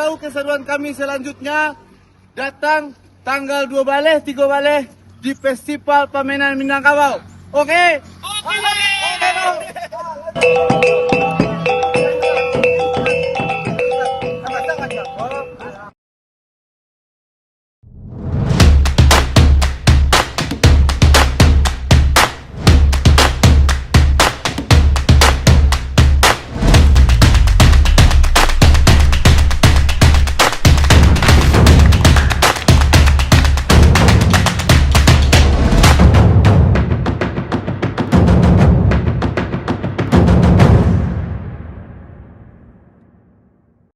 tahu keseruan kami selanjutnya, datang tanggal 2 baleh, 3 baleh di Festival Pamenan Minangkabau. Oke? Oke.